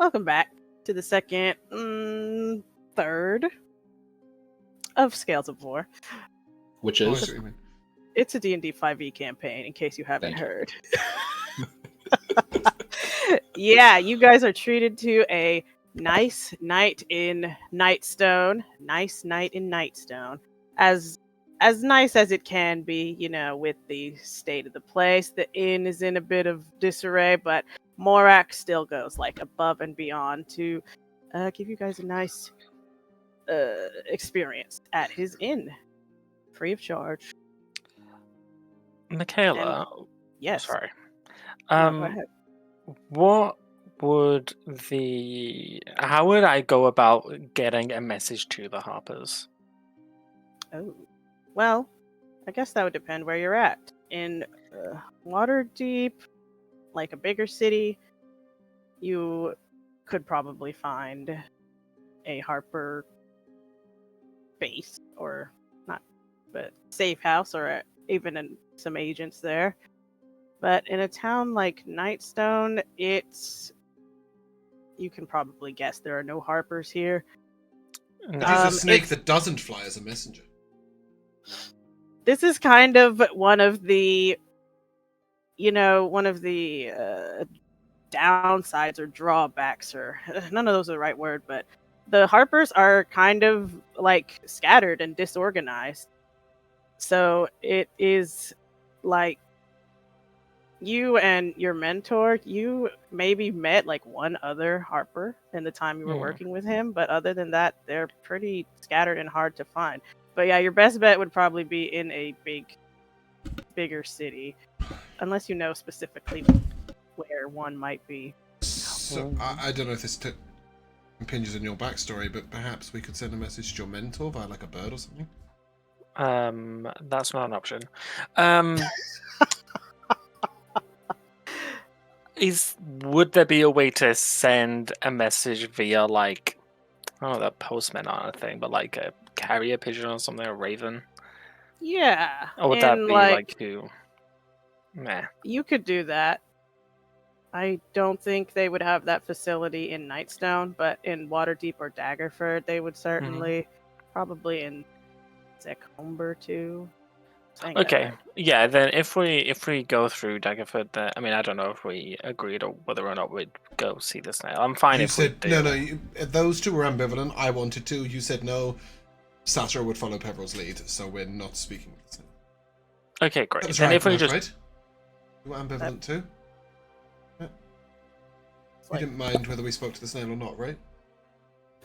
Welcome back to the second, third of Scales of War. Which Oh, I is? see what you mean. It's a D&D 5e campaign, in case you haven't Thank you. heard. Yeah, you guys are treated to a nice night in Nightstone. Nice night in Nightstone. As nice as it can be, you know, with the state of the place. The inn is in a bit of disarray, but Morak still goes like above and beyond to give you guys a nice experience at his inn, free of charge. Mikayla, Yes. sorry. No, go ahead. What would how would I go about getting a message to the Harpers? Oh, well, I guess that would depend where you're at. In Waterdeep, like a bigger city, you could probably find a Harper base, or not, but safe house, or even some agents there. But in a town like Nightstone, you can probably guess there are no Harpers here. Use a snake that doesn't fly as a messenger. This is kind of one of the downsides or drawbacks, or none of those are the right word, but the Harpers are kind of like scattered and disorganized. So it is like you and your mentor, you maybe met like one other Harper in the time you were working with him, but other than that, they're pretty scattered and hard to find. But yeah, your best bet would probably be in a bigger city, unless you know specifically where one might be. So, I don't know if this impinges on your backstory, but perhaps we could send a message to your mentor via like a bird or something? That's not an option. Would there be a way to send a message via, like, I don't know, the postman on a thing, but like a carrier pigeon or something, a raven? Yeah. Or would that be like too meh? You could do that. I don't think they would have that facility in Nightstone, but in Waterdeep or Daggerford, they would certainly. Probably in Zekholmber too. Okay, yeah. Then if we go through Daggerford, I mean, I don't know if we agreed or whether or not we'd go see the snail. I'm fine you if said, we do. No. Those two were ambivalent. I wanted to. You said no. Sassuro would follow Peverell's lead, so we're not speaking with the snail. Okay, great. That was then right, if we just right? You were ambivalent too. Yeah. You didn't mind whether we spoke to the snail or not, right?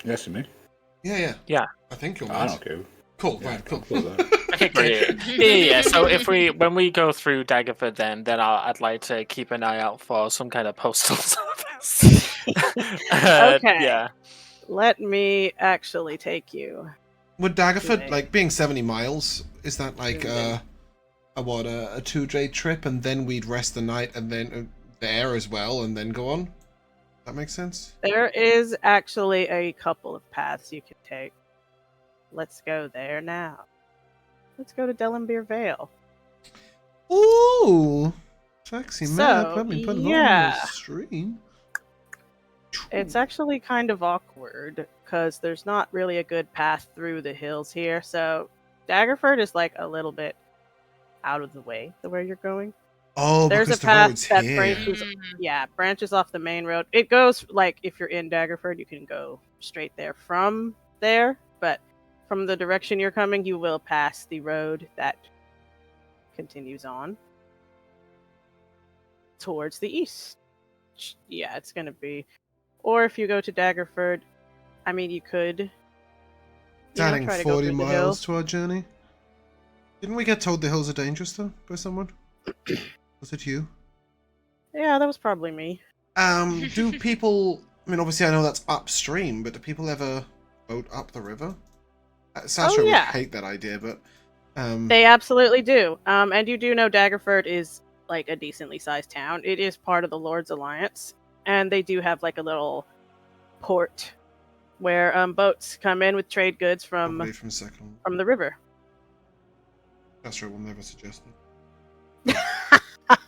Yes, to me. Yeah. Yeah. I think you're I right. don't care. Cool. Yeah, right. Cool. Okay, great. Yeah. So when we go through Daggerford, then I'd like to keep an eye out for some kind of postal service. Okay. Yeah. Let me actually take you. Would Daggerford, like being 70 miles, is that like a 2-day trip, and then we'd rest the night, and then there as well, and then go on? That makes sense? There is actually a couple of paths you can take. Let's go there now. Let's go to Delambir Vale. Ooh! Sexy map. So, Let me put it on yeah. the stream. It's actually kind of awkward, because there's not really a good path through the hills here. So Daggerford is like a little bit out of the way to where you're going. Oh, there's because a path the that road's branches off the main road. It goes, like, if you're in Daggerford, you can go straight there from there, but from the direction you're coming, you will pass the road that continues on towards the east. Yeah, it's going to be... Or if you go to Daggerford, I mean, you could... Adding try to 40 go miles to our journey. Didn't we get told the hills are dangerous, though, by someone? Was it you? Yeah, that was probably me. Do people... I mean, obviously I know that's upstream, but do people ever boat up the river? Sassuro would hate that idea, but... They absolutely do. And you do know Daggerford is, like, a decently sized town. It is part of the Lord's Alliance, and they do have, like, a little port where boats come in with trade goods from the river. Sassuro will never suggest it.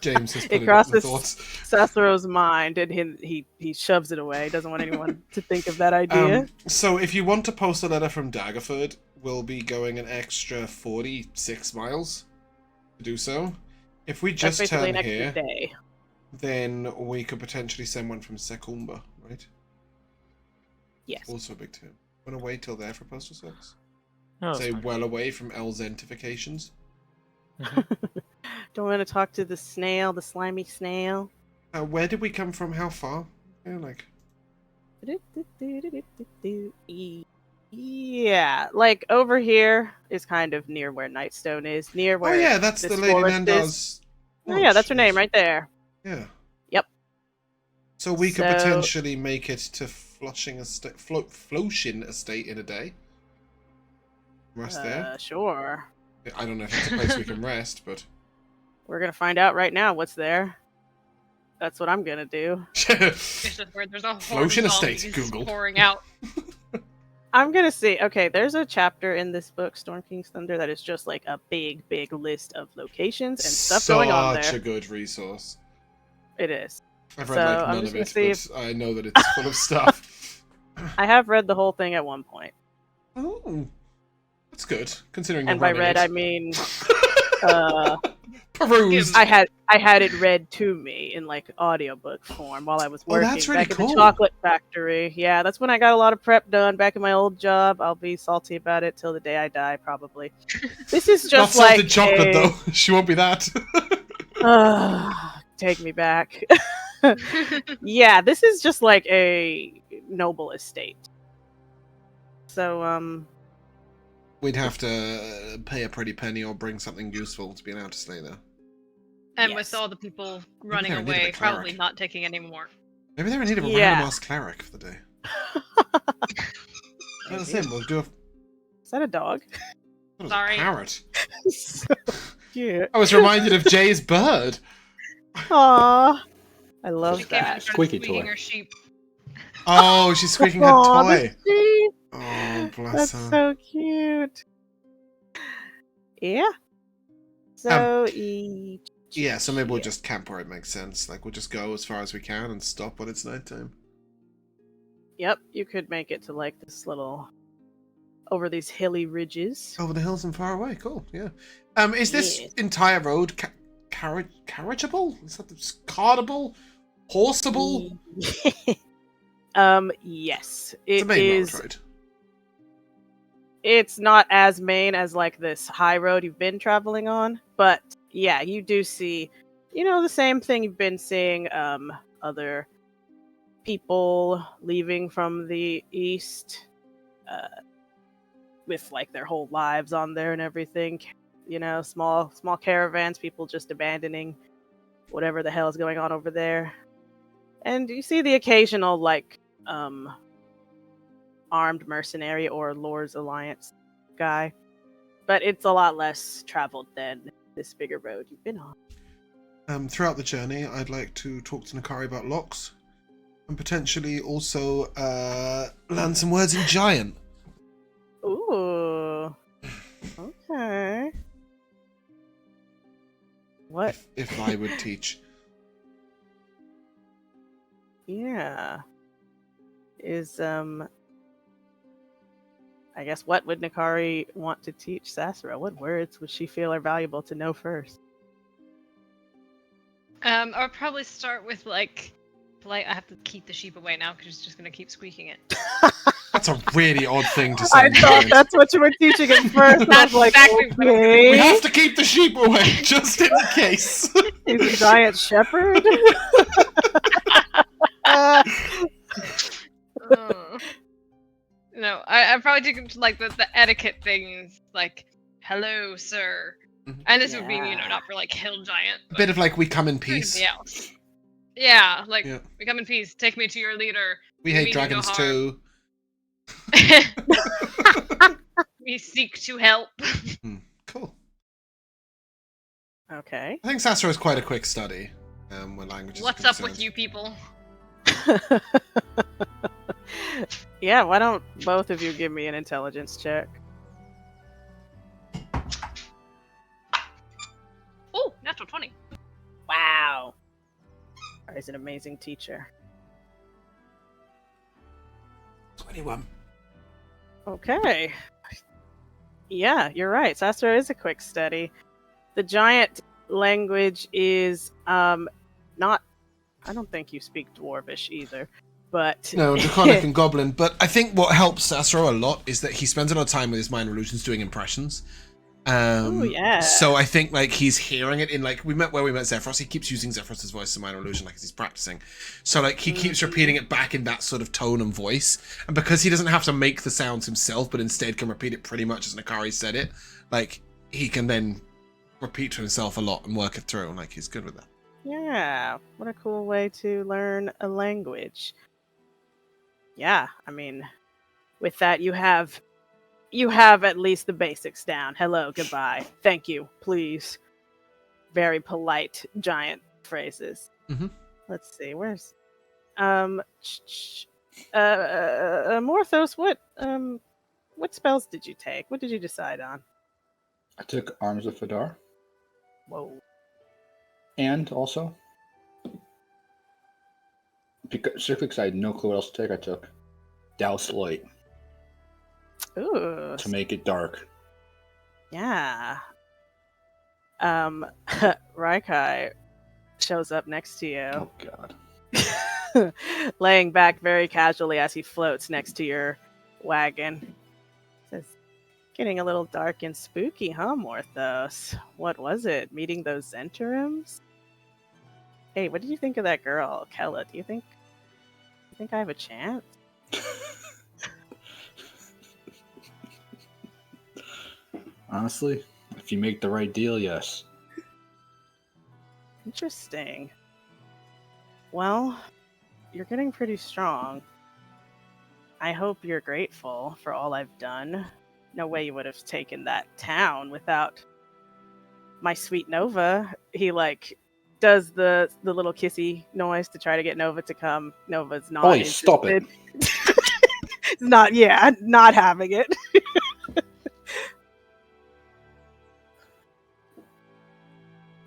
James has put It it up in crosses thoughts. Sassuro's mind, and he shoves it away. Doesn't want anyone to think of that idea. So if you want to post a letter from Daggerford, we'll be going an extra 46 miles to do so. If we just That's basically turn an extra here, day. then we could potentially send one from Sekumba, right? Yes. Also a big tip. Want to wait till there for postal service? Oh, that's Say fine. well away from Elzentifications. Don't want to talk to the snail, the slimy snail. Where did we come from? How far? Yeah, like... Yeah, like over here is kind of near where Nightstone is, near where. Oh yeah, that's this the Lady forest is. Nandar's... Oh yeah, that's her lodge. name right there. Yeah. Yep. So we could So- potentially make it to Flushing Estate, Floating Estate in a day. Rest there. Sure. I don't know if it's a place we can rest, but... We're gonna find out right now what's there. That's what I'm gonna do. It's just where there's a horde Floating of Estate, zombies Google. pouring out. I'm gonna see. Okay, there's a chapter in this book, Storm King's Thunder, that is just like a big list of locations and stuff going on Such there. a good resource. It is. I've read So, like I'm none just of gonna it, see but I know that it's full of stuff. I have read the whole thing at one point, Oh, that's good, considering and you're by read running I it. mean Perused. I had it read to me in like audiobook form while I was Oh, working that's really back at cool. the chocolate factory. Yeah, that's when I got a lot of prep done back in my old job. I'll be salty about it till the day I die, probably. This is just Not like salted chocolate though. She won't be that. take me back. Yeah, this is just like a noble estate. So We'd have to pay a pretty penny or bring something useful to be allowed to stay there. And Yes. with all the people running they're in need of a away, probably cleric. not taking any more. Maybe they're in need of a Yeah. random ass cleric for the day. That's him. We'll do a, is that a dog? that was Sorry. a parrot. So cute. I was reminded of Jay's bird. Aww. I She love came and that. started Squeaky squeaking toy. her sheep. Oh, she's squeaking her Aw, toy. the sheep. Oh, bless That's her. so cute. Yeah. So Yeah, so maybe we'll just camp where it makes sense. Like, we'll just go as far as we can and stop when it's nighttime. Yep, you could make it to like this little over these hilly ridges. Over the hills and far away. Cool, yeah. Is this Yes. entire road carriageable? Is that cartable? Horseable? Yes. It's It a main is. road, right? It's not as main as like this high road you've been traveling on, but yeah, you do see, the same thing you've been seeing other people leaving from the east with like their whole lives on there and everything. Small caravans, people just abandoning whatever the hell is going on over there. And you see the occasional like armed mercenary or Lord's Alliance guy, but it's a lot less traveled than this bigger road you've been on. Throughout the journey, I'd like to talk to Nikari about locks, and potentially also learn some words in Giant. Ooh. Okay. What? If I would teach. Yeah. Is I guess what would Nikari want to teach Sassuro? What words would she feel are valuable to know first? I'll probably start with like, I have to keep the sheep away now because she's just gonna keep squeaking it. That's a really odd thing to say. I thought that's what you were teaching at first. I That's was like, exactly what I was okay. We have to keep the sheep away, just in case. He's a giant shepherd. No, I probably do like the etiquette things, like hello, sir, Mhm. and this would be Yeah. not for like hill giant. A bit of like, we come in peace. Everybody else. Yeah, like Yeah. we come in peace. Take me to your leader. We You hate mean dragons no too. We seek to help. Cool. Okay. I think Sassuro is quite a quick study. Where languages are What's up concerned. with you people? Yeah, why don't both of you give me an intelligence check? Oh, natural 20. Wow. He's an amazing teacher. 21. Okay. Yeah, you're right. Sassuro is a quick study. The giant language is not. I don't think you speak Dwarvish either, but No, Draconic and Goblin. But I think what helps Sassuro a lot is that he spends a lot of time with his minor illusions doing impressions. Oh yeah. So I think like he's hearing it in like we met Zephyros. He keeps using Zephyros' voice as a minor illusion like as he's practicing. So like he keeps repeating it back in that sort of tone and voice. And because he doesn't have to make the sounds himself, but instead can repeat it pretty much as Nikari said it, like he can then repeat to himself a lot and work it through. And like he's good with that. Yeah, what a cool way to learn a language. Yeah, I mean, with that you have at least the basics down. Hello, goodbye, thank you, please. Very polite giant phrases. Let's see, where's Morthos, what spells did you take? What did you decide on? I took Arms of Fadar. Whoa. And also, strictly because I had no clue what else to take, I took Douse Light. Ooh. To make it dark. Yeah. Raikai shows up next to you. Oh god. Laying back very casually as he floats next to your wagon. Says, getting a little dark and spooky, huh, Morthos? What was it? Meeting those Zhentarims? Hey, what did you think of that girl, Kella? Do you think I have a chance? Honestly, if you make the right deal, yes. Interesting. Well, you're getting pretty strong. I hope you're grateful for all I've done. No way you would have taken that town without my sweet Nova. He does the little kissy noise to try to get Nova to come. Nova's not. Oh, stop it. not having it.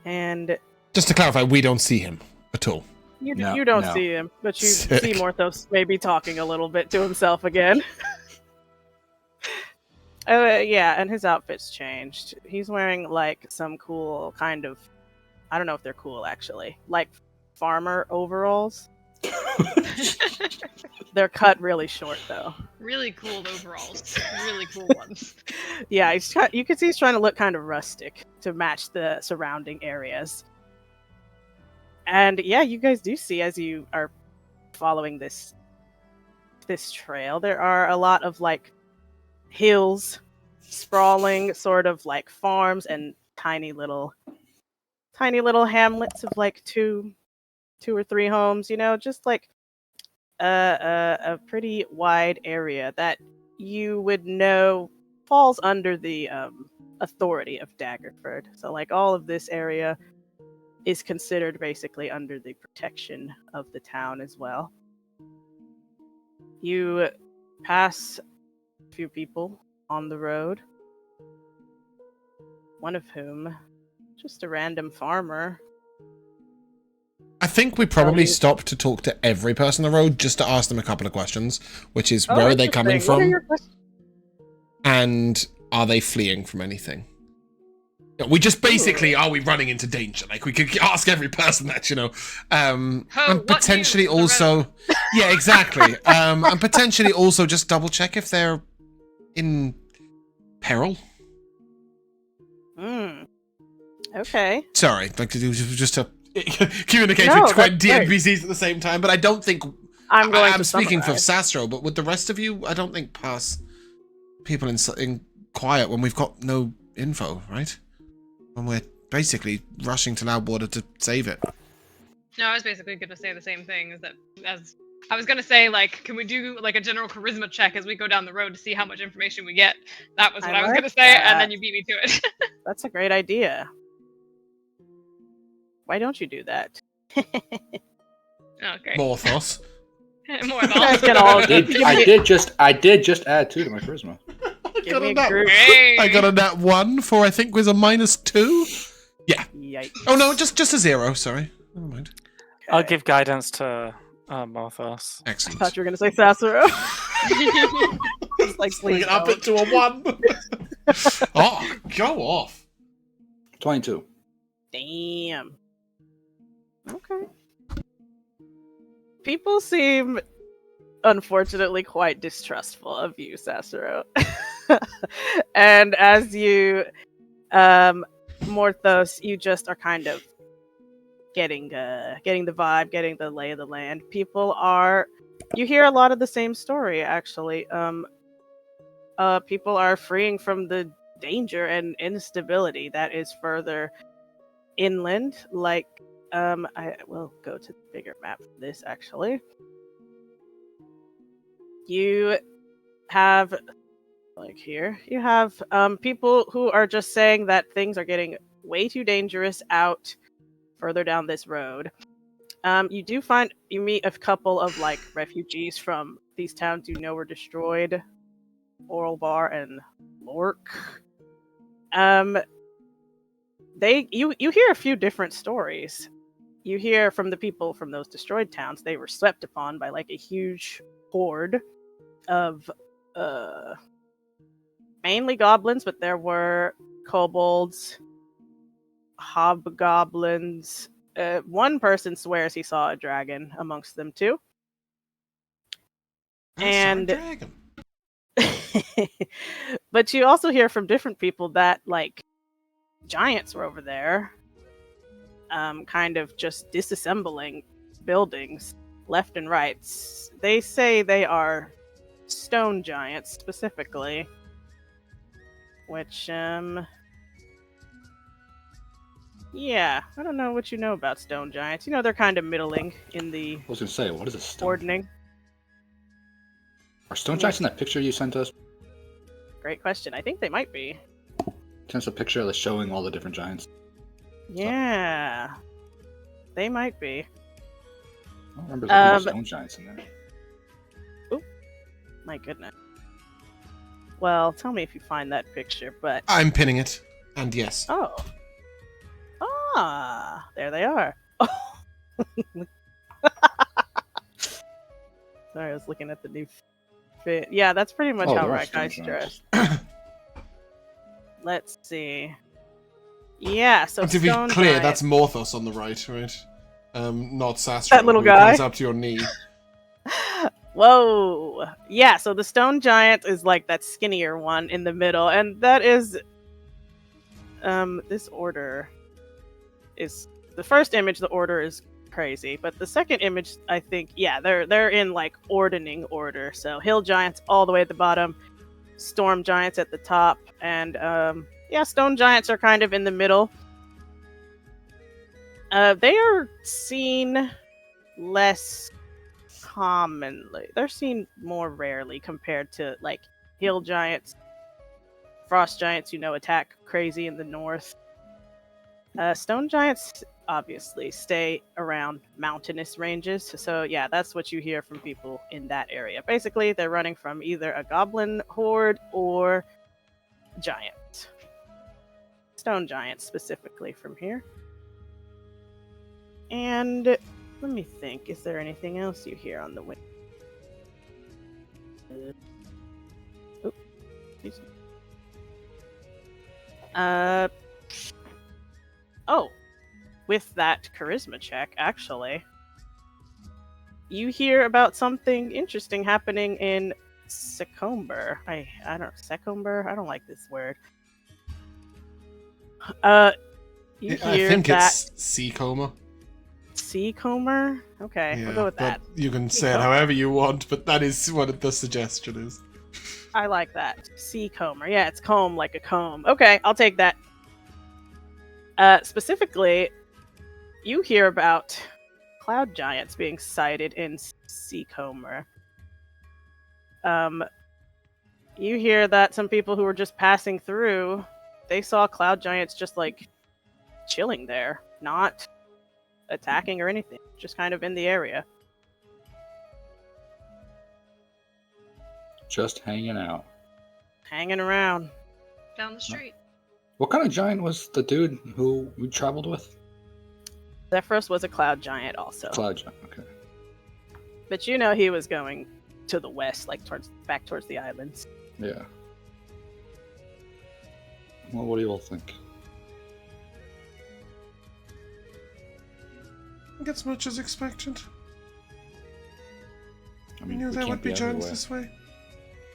And just to clarify, we don't see him at all. You don't see him, but you see Morthos maybe talking a little bit to himself again. Yeah, and his outfit's changed. He's wearing some cool kind of, I don't know if they're cool actually, farmer overalls. They're cut really short though. Really cool overalls. Really cool ones. Yeah, you can see he's trying to look kind of rustic to match the surrounding areas. And yeah, you guys do see as you are following this trail, there are a lot of hills, sprawling sort of farms and tiny little hamlets of two or three homes, just a pretty wide area that you would know falls under the authority of Daggerford. So all of this area is considered basically under the protection of the town as well. You pass a few people on the road, one of whom just a random farmer. I think we probably stopped to talk to every person on the road just to ask them a couple of questions, which is where are they coming from? And are they fleeing from anything? We just basically, are we running into danger? We could ask every person that, and potentially also, yeah, exactly. And potentially also just double check if they're in peril. Okay. Sorry, just to communicate with 20 NPCs at the same time, but I don't think I'm speaking for Sassuro, but with the rest of you, I don't think pass people in quiet when we've got no info, right? When we're basically rushing to Loudwater to save it. No, I was basically going to say the same thing. As I was going to say, can we do a general charisma check as we go down the road to see how much information we get? That was what I was going to say, and then you beat me to it. That's a great idea. Why don't you do that? Okay. Morthos. I did just add 2 to my charisma. I got a nat 1 for I think was a -2. Yeah. Yikes. Oh no, just a 0. Sorry. Never mind. I'll give guidance to Morthos. I Excellent. thought you were gonna say Sassuro. It's like, We please can up don't. it to a 1. Oh, go off. 22. Damn. Okay. People seem, unfortunately, quite distrustful of you, Sassuro. And as you, Morthos, you just are kind of getting the vibe, getting the lay of the land. People are, you hear a lot of the same story, actually. People are freeing from the danger and instability that is further inland. Like, I will go to the bigger map for this, actually. You have, like here, you have people who are just saying that things are getting way too dangerous out further down this road. You meet a couple of like refugees from these towns you know were destroyed, Oralbar and Lork. You hear a few different stories. You hear from the people from those destroyed towns, they were swept upon by like a huge horde of mainly goblins, but there were kobolds, hobgoblins. One person swears he saw a dragon amongst them too. And dragon. but you also hear from different people that like giants were over there, kind of just disassembling buildings left and right. They say they are stone giants specifically, which yeah, I don't know what you know about stone giants. You know, they're kind of middling in the I was gonna say, what is a stone? ordning. Are stone giants in that picture you sent us? Great question. I think they might be. Sent us a picture that's showing all the different giants. Yeah, they might be. I don't remember there being stone giants in there. My goodness. Well, tell me if you find that picture, but... I'm pinning it. And yes. Oh. Ah, there they are. Sorry, I was looking at the new fit. Yeah, that's pretty much how there are Raikai's stone dressed. giants. Let's see. Yeah, so And to be stone clear, giant. that's Morthos on the right, right? Not Sassuro, That little who guy? comes up to your knee. Whoa! Yeah, so the stone giant is like that skinnier one in the middle, and that is this order is the first image. The order is crazy, but the second image, I think, yeah, they're in like ordering order. So hill giants all the way at the bottom, storm giants at the top, and yeah, stone giants are kind of in the middle. They are seen less commonly. They're seen more rarely compared to like hill giants, frost giants, you know, attack crazy in the north. Stone giants obviously stay around mountainous ranges, so yeah, that's what you hear from people in that area. Basically, they're running from either a goblin horde or giant. Stone giants specifically from here. And let me think, is there anything else you hear on the way? Oh, excuse me. Oh, with that charisma check, actually, you hear about something interesting happening in Secomber. I don't Secomber. I don't like this word. You I hear think that it's Seacomer. Seacomer? Okay, we'll go with that. But you can say it however you want, but that is what the suggestion is. I like that. Seacomer. Yeah, it's comb like a comb. Okay, I'll take that. Specifically, you hear about cloud giants being sighted in Seacomer. You hear that some people who were just passing through, they saw cloud giants just like chilling there, not attacking or anything, just kind of in the area. Just hanging out. Hanging around. Down the street. What kind of giant was the dude who we traveled with? Zephyros was a cloud giant also. Cloud giant, okay. But you know he was going to the west, like back towards the islands. Yeah. Well, what do you all think? I think it's much as expected. I I mean, knew we there can't would be giants everywhere. this way.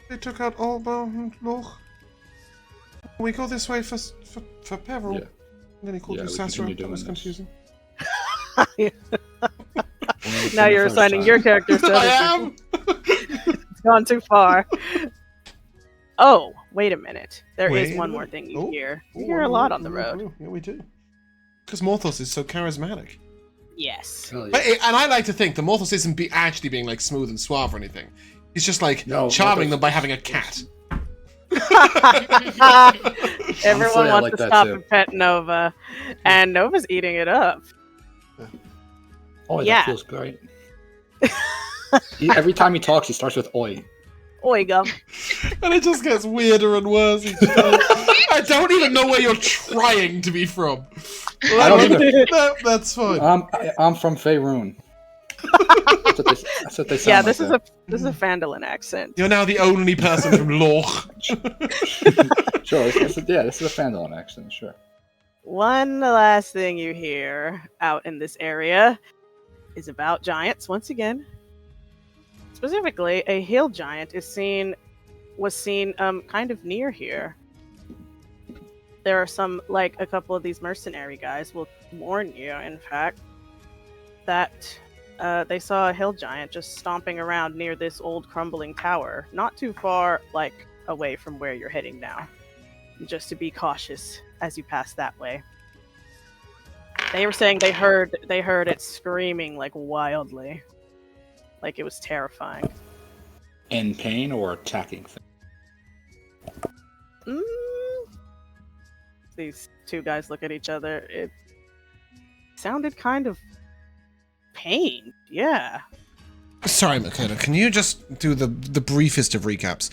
They took out Alba and Loch. We go this way for Peverell. Yeah. And then he called Yeah, you we Sassuro. continue That was doing this. confusing. Now you're assigning your characters to I other am! people. It's gone too far. Oh, wait a minute. There is Wait a one more minute. thing you Oh. hear. You hear a lot on the road. Yeah, we do. Because Morthos is so charismatic. Yes. Hell yeah. But, and I like to think the Morthos isn't actually being like smooth and suave or anything. He's just like No, charming Morthos them by is- having a cat. Everyone I wants like to that stop too. and pet Nova, and Nova's eating it up. Oi, Yeah. that feels great. Every time he talks, he starts with oi. Oi, gum. And it just gets weirder and worse each time. I don't even know where you're trying to be from. I don't either. No, that's fine. I'm from Faerun. That's what they sound Yeah, like this is there. a Fandolin accent. You're now the only person from Loch. Sure, this is a Fandolin accent, sure. One last thing you hear out in this area is about giants once again. Specifically, a hill giant was seen kind of near here. There are a couple of these mercenary guys will warn you, in fact, that they saw a hill giant just stomping around near this old crumbling tower, not too far away from where you're heading now. Just to be cautious as you pass that way. They were saying they heard it screaming wildly. Like it was terrifying. In pain or attacking things? These two guys look at each other. It sounded kind of pain. Yeah. Sorry, Mikayla, can you just do the briefest of recaps?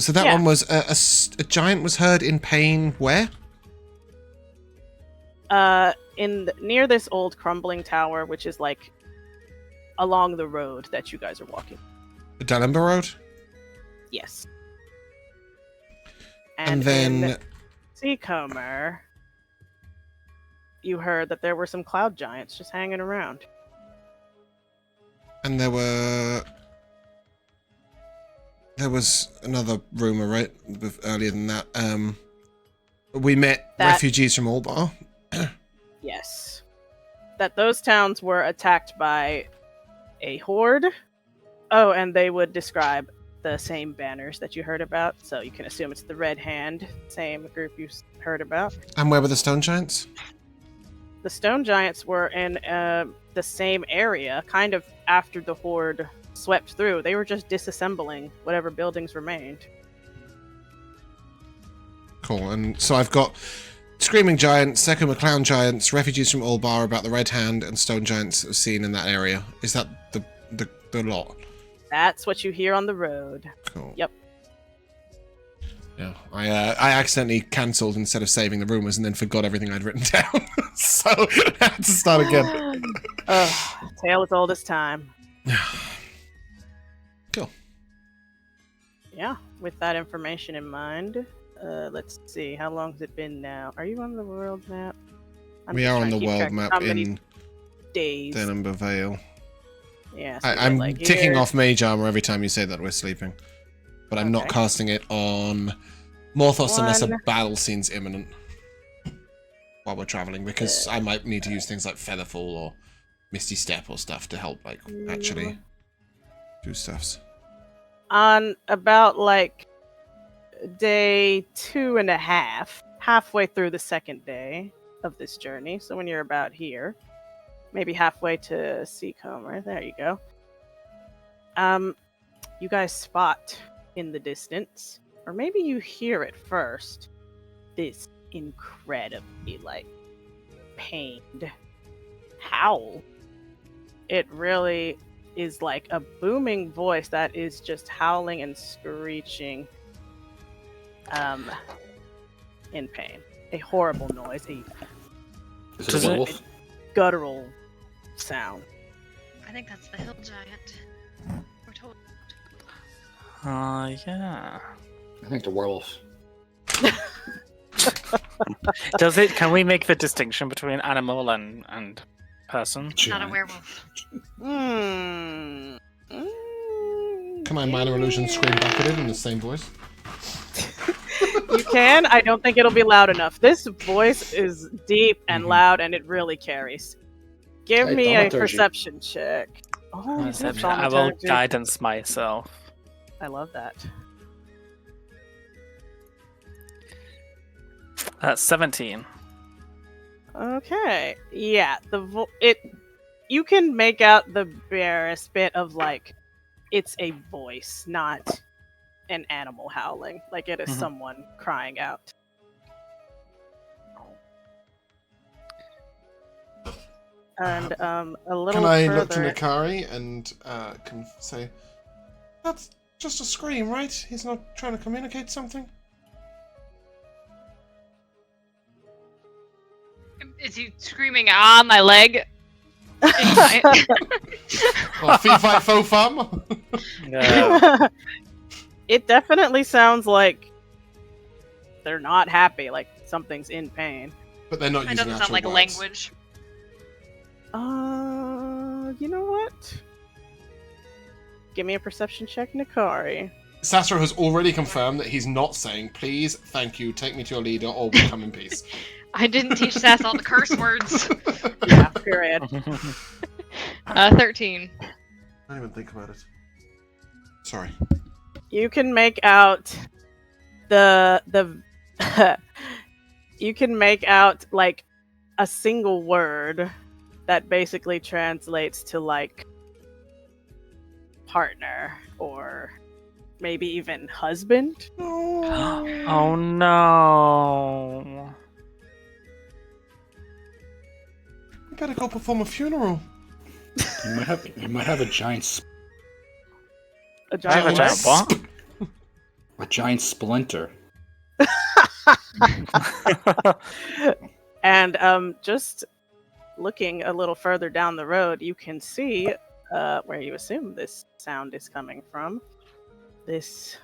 So that Yeah. one was a giant was heard in pain where? Near this old crumbling tower, which is along the road that you guys are walking. The Dalemba Road? Yes. And then... in Seacomer, you heard that there were some cloud giants just hanging around. And there was another rumor, right? Earlier than that. We met refugees from Albar. Yes. That those towns were attacked by a horde. Oh, and they would describe the same banners that you heard about, so you can assume it's the Red Hand, same group you heard about. And where were the stone giants? The stone giants were in the same area, kind of after the horde swept through. They were just disassembling whatever buildings remained. Cool. And so I've got Screaming Giants, Sekuma Clown Giants, refugees from Albar about the Red Hand, and stone giants seen in that area. Is that the lot? That's what you hear on the road. Cool. Yep. Yeah, I accidentally cancelled instead of saving the rumors and then forgot everything I'd written down. So I had to start again. Tale as old as time. Cool. Yeah, with that information in mind, let's see. How long has it been now? Are you on the world map? We are on the world map in days. Denham Vale. Yeah, so I'm ticking here. off mage armor every time you say that we're sleeping. But I'm not Okay. casting it on Morthos unless a One. battle scene's imminent while we're traveling, because I might need to use things like Featherfall or Misty Step or stuff to help actually do stuffs. On about day 2.5, halfway through the second day of this journey. So when you're about here, maybe halfway to Seacomer, there you go. You guys spot in the distance, or maybe you hear it first, this incredibly pained howl. It really is like a booming voice that is just howling and screeching in pain. A horrible noise. Is Does it a it- werewolf? guttural sound. I think that's the hill giant. We're told. Yeah. I think the werewolf. Can we make the distinction between animal and person? Not a werewolf. Hmm. Can I minor illusion scream back at it in the same voice? You can. I don't think it'll be loud enough. This voice is deep and loud, and it really carries. Give Hey, me a thaumaturgy. perception check. Oh, you did I will thaumaturgy. guidance myself. I love that. That's 17. Okay. Yeah, you can make out the barest bit of like it's a voice, not an animal howling. Like it is someone crying out. And a little Can I further. look to Nikari and can say, that's just a scream, right? He's not trying to communicate something? Is he screaming on my leg? Or fee fi fo fum? No. It definitely sounds like they're not happy, like something's in pain. But they're not It using doesn't actual sound like a words. language. You know what? Give me a perception check, Nikari. Sassuro has already confirmed that he's not saying, please, thank you, take me to your leader, or we'll come in peace. I didn't teach Sass all the curse words. Yeah, period. 13. I don't even think about it. Sorry. You can make out the you can make out like a single word that basically translates to like partner or maybe even husband. Oh no. We better go perform a funeral. You might have a giant. A I have a giant what? A giant splinter. And just looking a little further down the road, you can see where you assume this sound is coming from. This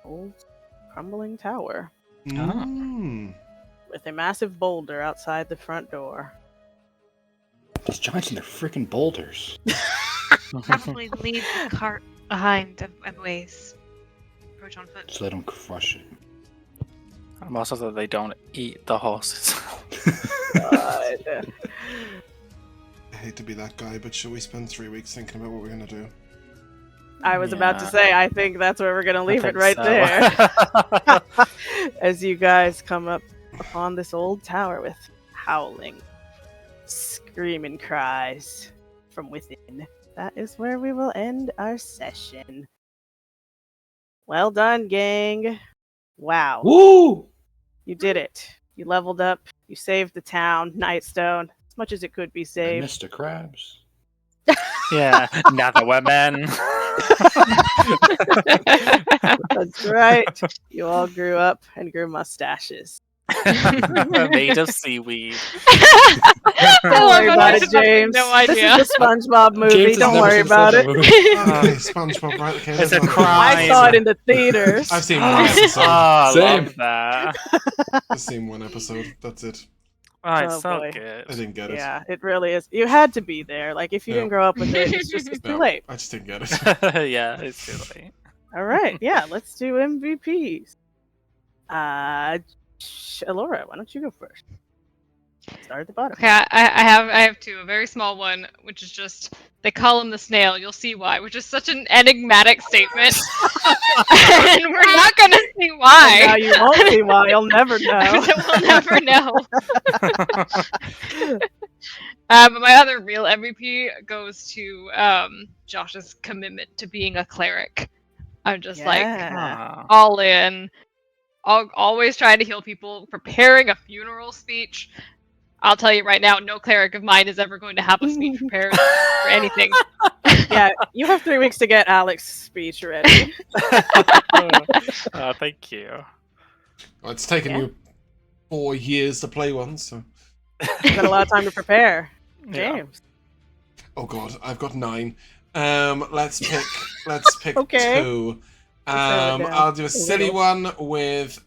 old crumbling tower Mm. with a massive boulder outside the front door. These giants and their freaking boulders. Probably leave the cart behind and ways. Approach on foot. So they don't crush it. And also that they don't eat the horses. God. I hate to be that guy, but should we spend 3 weeks thinking about what we're going to do? I was about to Yeah. say, I think that's where we're going to leave it think right so. there. As you guys come up upon this old tower with howling, screaming cries from within. That is where we will end our session. Well done, gang. Wow. Woo! You did it. You leveled up. You saved the town, Nightstone, as much as it could be I saved. missed the crabs. Yeah, now that we're men. That's right. You all grew up and grew mustaches. Made of seaweed. I Don't love worry how about I it, just James. have no idea. This is the SpongeBob movie. James has Don't never worry seen about it. SpongeBob movie. Okay, SpongeBob, right? Okay, It's that's a not- crime. I saw it in the theaters. I've seen one episode. Oh, I Same. love that. I've seen one episode. That's it. Oh, it's Oh, so boy. I good. didn't get it. Yeah, it really is. You had to be there. Like, if you Yeah. didn't grow up with it, it's No, too late. I just didn't get it. Yeah, it's too late. All right, yeah, let's do MVPs. Elora, why don't you go first? Start at the bottom. Okay, I have two. A very small one, which is just they call him the snail. You'll see why, which is such an enigmatic statement, and we're not gonna see And now why. you won't see why. You'll never know. We'll never know. But my other real MVP goes to Josh's commitment to being a cleric. I'm just like Yeah. all in, always trying to heal people, preparing a funeral speech. I'll tell you right now, no cleric of mine is ever going to have a speech prepared for anything. Yeah, you have 3 weeks to get Alex's speech ready. Thank you. Well, it's taken Yeah. you 4 years to play one, so Got a lot of time to prepare. Yeah. James. Oh god, I've got 9. Let's pick Okay. 2. Just down. I'll do a silly one with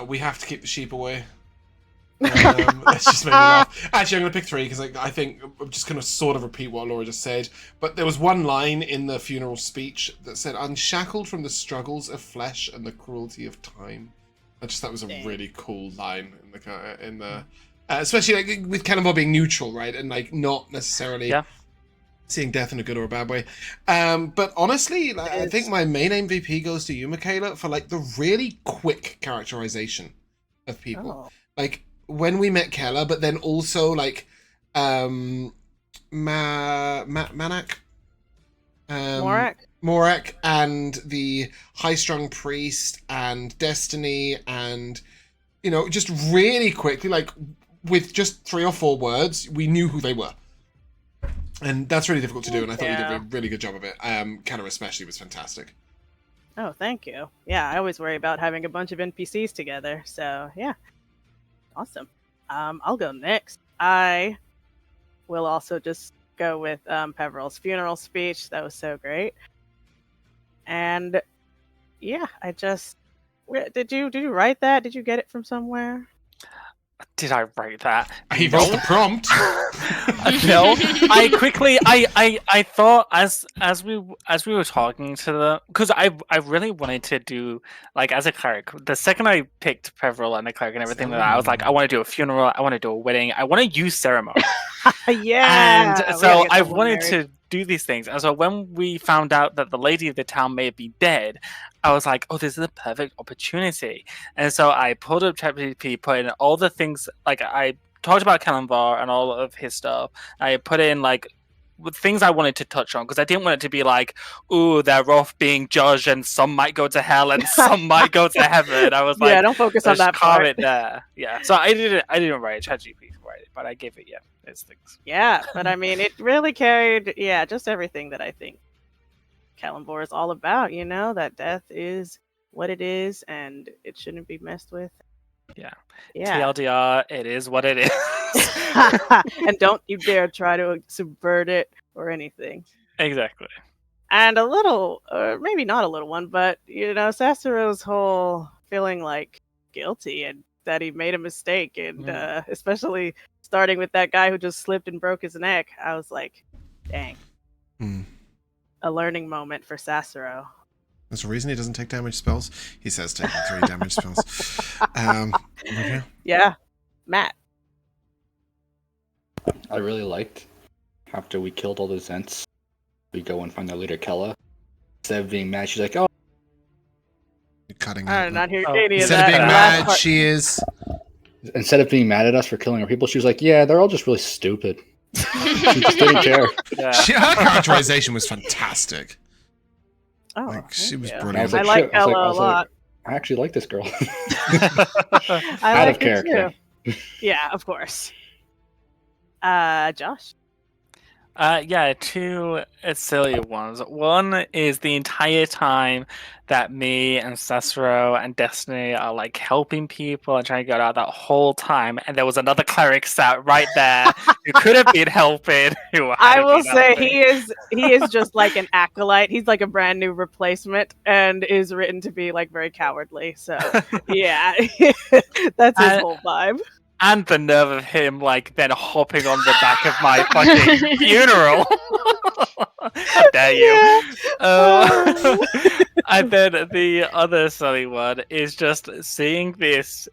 we have to keep the sheep away. Let's just make me laugh. Actually, I'm going to pick 3 because I think I'm just going to sort of repeat what Laura just said. But there was one line in the funeral speech that said, "Unshackled from the struggles of flesh and the cruelty of time." I just thought it was a really cool line in the especially like with Cannonball being neutral, right, and like not necessarily seeing death in a good or a bad way. But honestly, like, I think my main MVP goes to you, Mikayla, for like the really quick characterization of people. Oh. Like when we met Kella, but then also like Manak, Morak, and the high-strung priest and Destiny, and you know, just really quickly, like with just 3 or 4 words, we knew who they were. And that's really difficult to do, and I thought you did a really good job of it. Kella especially was fantastic. Oh, thank you. Yeah, I always worry about having a bunch of NPCs together, so yeah. Awesome. I'll go next. I will also just go with Peverell's funeral speech. That was so great. And yeah, did you write that? Did you get it from somewhere? Did I write that? He wrote the prompt. No, I thought as we were talking to the, because I really wanted to do, like, as a cleric, the second I picked Peverell and the cleric and everything like that, I was like, I want to do a funeral, I want to do a wedding, I want to use ceremony. Yeah. And so I wanted to do these things. And so when we found out that the lady of the town may be dead, I was like, oh, this is a perfect opportunity. And so I pulled up ChatGPT, put in all the things, like I talked about Kalimvar and all of his stuff. I put in like things I wanted to touch on, because I didn't want it to be like, ooh, they're off being judged and some might go to hell and some might go to heaven. I was like, yeah, don't focus on that part. It there. Yeah. So I didn't write ChatGPT to write it, but I gave it its things. Yeah, but I mean, it really carried just everything that I think Kalimvar is all about, you know, that death is what it is and it shouldn't be messed with. Yeah. Yeah. TLDR, it is what it is. And don't you dare try to subvert it or anything. Exactly. And a little, or maybe not a little one, but, you know, Sassuro's whole feeling like guilty and that he made a mistake, and especially starting with that guy who just slipped and broke his neck, I was like, dang. A learning moment for Sassuro. There's a reason he doesn't take damage spells. He says taking 3 damage spells. Okay. Yeah. Matt. I really liked after we killed all the Zents, we go and find our leader Kella. Instead of being mad, she's like, "Oh, you're cutting I out. did not hear any of that. Instead of being mad, she is. Instead of being mad at us for killing our people, she was like, "Yeah, they're all just really stupid." She just didn't care. Yeah. Her characterization was fantastic. Oh, Like, she was you. brilliant. I like Kella a lot. I actually like this girl. I Out like of character. Too. Yeah, of course. Josh. Yeah, 2 silly ones. One is the entire time that me and Sassuro and Destiny are like helping people and trying to get out, that whole time, and there was another cleric sat right there who could have been helping. I will say he is just like an acolyte. He's like a brand new replacement and is written to be like very cowardly. So yeah, that's his whole vibe. And the nerve of him, like, then hopping on the back of my fucking funeral. How dare you? Yeah. And then the other silly one is just seeing this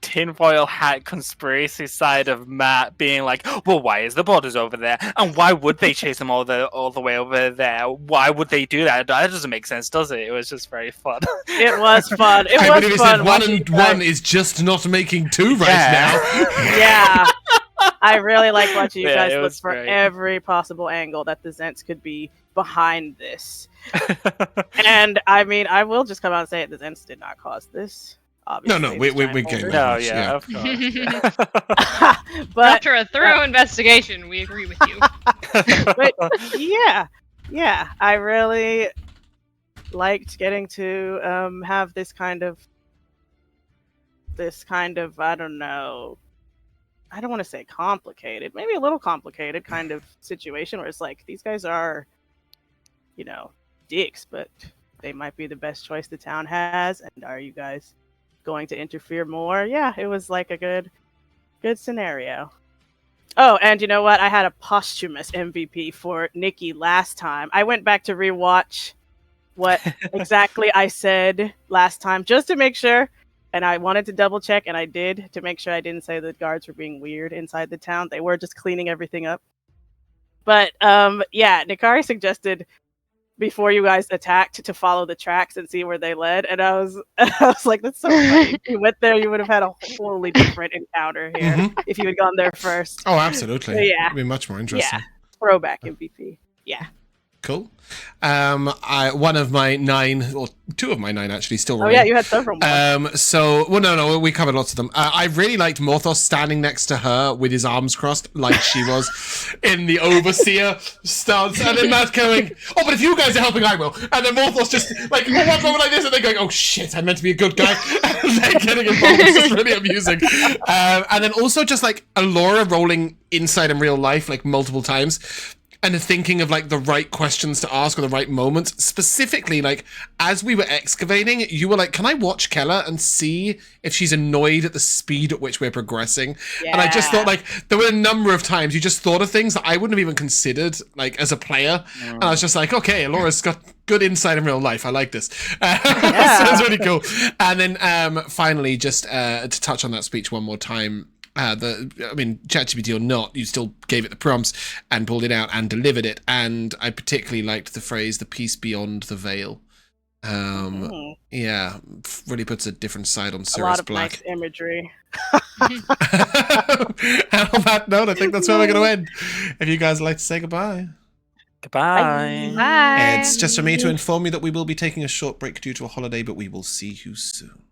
tinfoil hat conspiracy side of Matt being like, well, why is the borders over there? And why would they chase them all the way over there? Why would they do that? That doesn't make sense, does it? It was just very fun. It was fun. It was fun. One and one is just not making 2 right now. Yeah. I really like watching you guys look for great. Every possible angle that the Zents could be behind this. And I mean, I will just come out and say it, the Zents did not cause this. Obviously, No, we get it. No, yeah, of course. But after a thorough investigation, we agree with you. But yeah, I really liked getting to have this kind of this kind of, I don't know, I don't want to say complicated, maybe a little complicated kind of situation where it's like, these guys are, you know, dicks, but they might be the best choice the town has. And are you guys going to interfere more? Yeah, it was like a good scenario. Oh, and you know what? I had a posthumous MVP for Nikki last time. I went back to rewatch what exactly I said last time just to make sure. And I wanted to double check, and I did, to make sure I didn't say the guards were being weird inside the town. They were just cleaning everything up. But yeah, Nikari suggested before you guys attacked to follow the tracks and see where they led, and I was like, that's so funny. If you went there, you would have had a wholly different encounter here if you had gone there first. Oh, absolutely. So, yeah, it'd be much more interesting. Yeah, throwback MVP. Yeah. Cool. One of my 9, or 2 of my 9 actually still remain. Oh yeah, you had several more. So, well, no, we covered lots of them. I really liked Morthos standing next to her with his arms crossed, like she was in the overseer stance, and then Matt going, "Oh, but if you guys are helping, I will." And then Morthos just like one moment like this, and then going, "Oh shit, I meant to be a good guy," and then getting involved, which is really amusing. And then also just like Elora rolling inside in real life like multiple times. And thinking of like the right questions to ask or the right moments. Specifically, like as we were excavating, you were like, "Can I watch Kella and see if she's annoyed at the speed at which we're progressing?" Yeah. And I just thought like there were a number of times you just thought of things that I wouldn't have even considered like as a player. And I was just like, okay, Elora's got good insight in real life. I like this. Sounds really cool. And then finally, just to touch on that speech one more time. ChatGPT or not, you still gave it the prompts and pulled it out and delivered it. And I particularly liked the phrase "the peace beyond the veil." Yeah, really puts a different side on Sirius Black. Nice imagery. And on that note, I think that's where we're going to end. If you guys would like to say goodbye. Goodbye. Bye. It's just for me to inform you that we will be taking a short break due to a holiday, but we will see you soon.